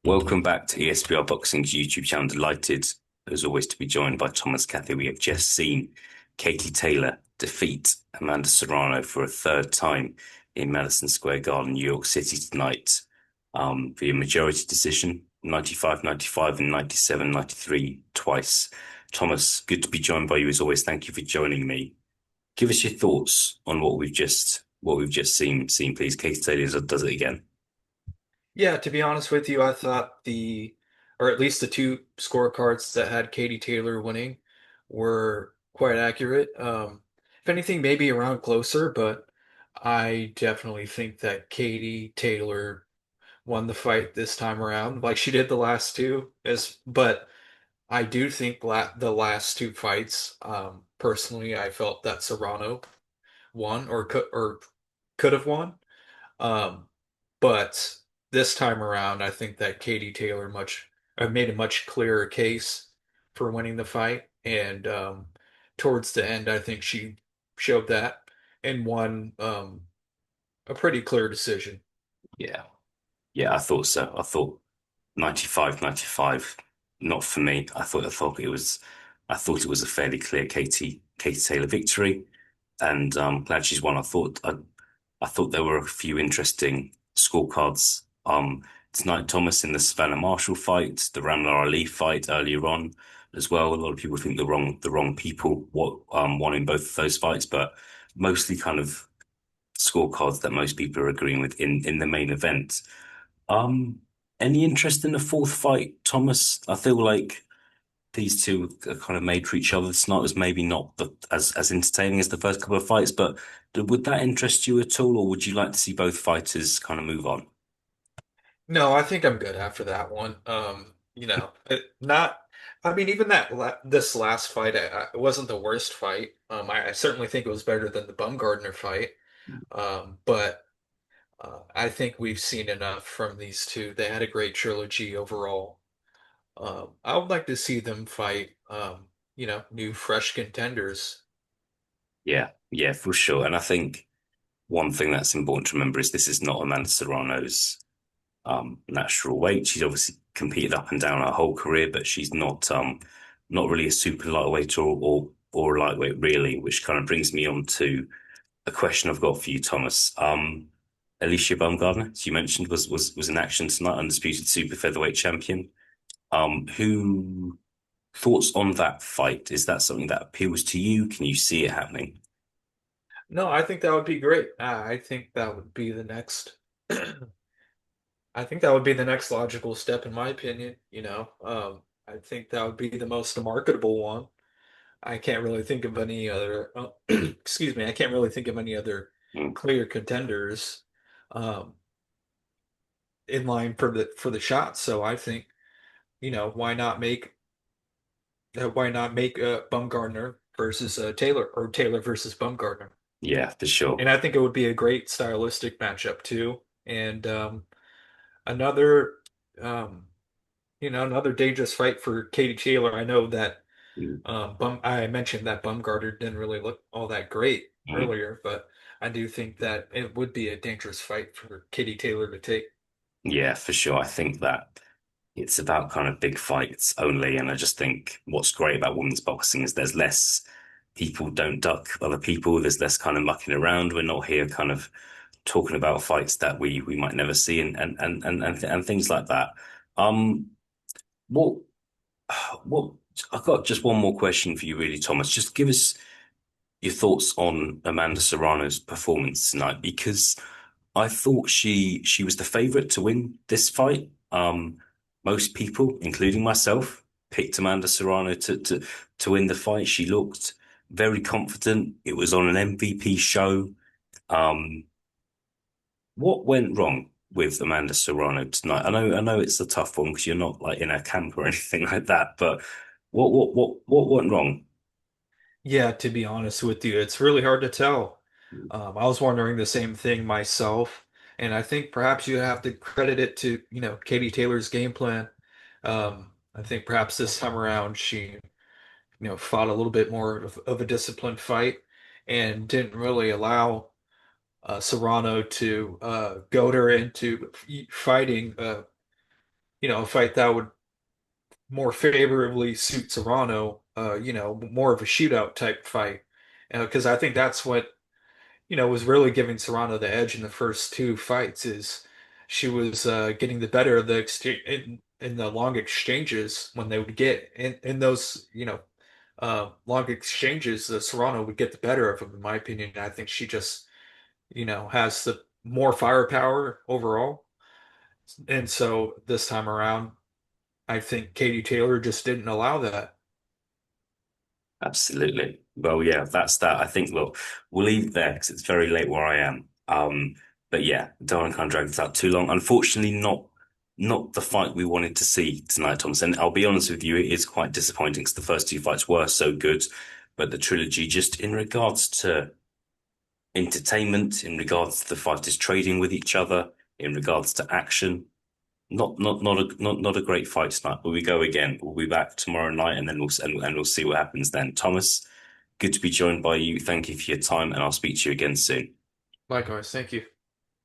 Welcome back to ESBR Boxing's YouTube channel. Delighted, as always, to be joined by Thomas Cathy. We have just seen Katie Taylor defeat Amanda Serrano for a third time in Madison Square Garden, New York City tonight, via majority decision, 95-95 and 97-93 twice. Thomas, good to be joined by you as always. Thank you for joining me. Give us your thoughts on what we've just seen, please. Katie Taylor does it again. Yeah, to be honest with you, I thought or at least the two scorecards that had Katie Taylor winning were quite accurate. If anything, maybe around closer, but I definitely think that Katie Taylor won the fight this time around, like she did the last two. But I do think the last two fights, personally, I felt that Serrano won or could have won. Um, but this time around, I think that Katie Taylor made a much clearer case for winning the fight, and towards the end, I think she showed that and won a pretty clear decision. Yeah. Yeah, I thought so. I thought 95-95, not for me. I thought it was a fairly clear Katie Taylor victory, and glad she's won. I thought there were a few interesting scorecards tonight, Thomas, in the Savannah Marshall fight, the Ramla Ali fight earlier on as well. A lot of people think the wrong people won in both of those fights, but mostly kind of scorecards that most people are agreeing with in the main event. Um, any interest in the fourth fight, Thomas? I feel like these two are kind of made for each other. Tonight was maybe not as entertaining as the first couple of fights, but would that interest you at all, or would you like to see both fighters kind of move on? No, I think I'm good after that one. Not. I mean, even this last fight, it wasn't the worst fight. I certainly think it was better than the Bumgardner fight. But I think we've seen enough from these two. They had a great trilogy overall. I would like to see them fight, new fresh contenders. Yeah, yeah, for sure. And I think one thing that's important to remember is this is not Amanda Serrano's natural weight. She's obviously competed up and down her whole career, but she's not really a super lightweight or a lightweight really, which kind of brings me on to a question I've got for you, Thomas. Alicia Bumgardner, as you mentioned, was in action tonight, undisputed super featherweight champion. Who thoughts on that fight? Is that something that appeals to you? Can you see it happening? No, I think that would be great. I think that would be the next. I think that would be the next logical step, in my opinion. I think that would be the most marketable one. I can't really think of any other. Excuse me, I can't really think of any other Mm, clear contenders um, in line for the shot. So I think why not make Bumgardner versus Taylor or Taylor versus Bumgardner? yeah, for sure. And I think it would be a great stylistic matchup too. And another, um, another dangerous fight for Katie Taylor. I know that Mm, I mentioned that Bumgarner didn't really look all that great mm. earlier, but I do think that it would be a dangerous fight for Katie Taylor to take. Yeah, for sure. I think that it's about kind of big fights only, and I just think what's great about women's boxing is there's less people don't duck other people. There's less kind of mucking around. We're not here kind of talking about fights that we might never see and things like that. Um, what what I've got just one more question for you, really, Thomas. Just give us your thoughts on Amanda Serrano's performance tonight because I thought she was the favorite to win this fight. Most people, including myself, picked Amanda Serrano to win the fight. She looked very confident. It was on an MVP show. Um, what went wrong with Amanda Serrano tonight? I know it's a tough one because you're not like in a camp or anything like that, but what went wrong? Yeah, to be honest with you, it's really hard to tell. I was wondering the same thing myself, and I think perhaps you have to credit it to, Katie Taylor's game plan. I think perhaps this time around she, fought a little bit more of a disciplined fight and didn't really allow Serrano to goad her into fighting, a fight that would more favorably suit Serrano, more of a shootout type fight. Because I think that's what, was really giving Serrano the edge in the first two fights is she was getting the better of the exchange in the long exchanges when they would get in those, long exchanges, Serrano would get the better of him, in my opinion. I think she just, has the more firepower overall. And so this time around, I think Katie Taylor just didn't allow that. Absolutely. Well, yeah, that's that. I think we'll leave it there because it's very late where I am. But yeah, don't want to kind of drag this out too long. Unfortunately, not the fight we wanted to see tonight, Thomas. And I'll be honest with you, it is quite disappointing because the first two fights were so good, but the trilogy, just in regards to entertainment, in regards to the fighters trading with each other, in regards to action. Not a great fight tonight, but we go again. We'll be back tomorrow night, and then we'll see what happens then. Thomas, good to be joined by you. Thank you for your time, and I'll speak to you again soon. Likewise, thank you.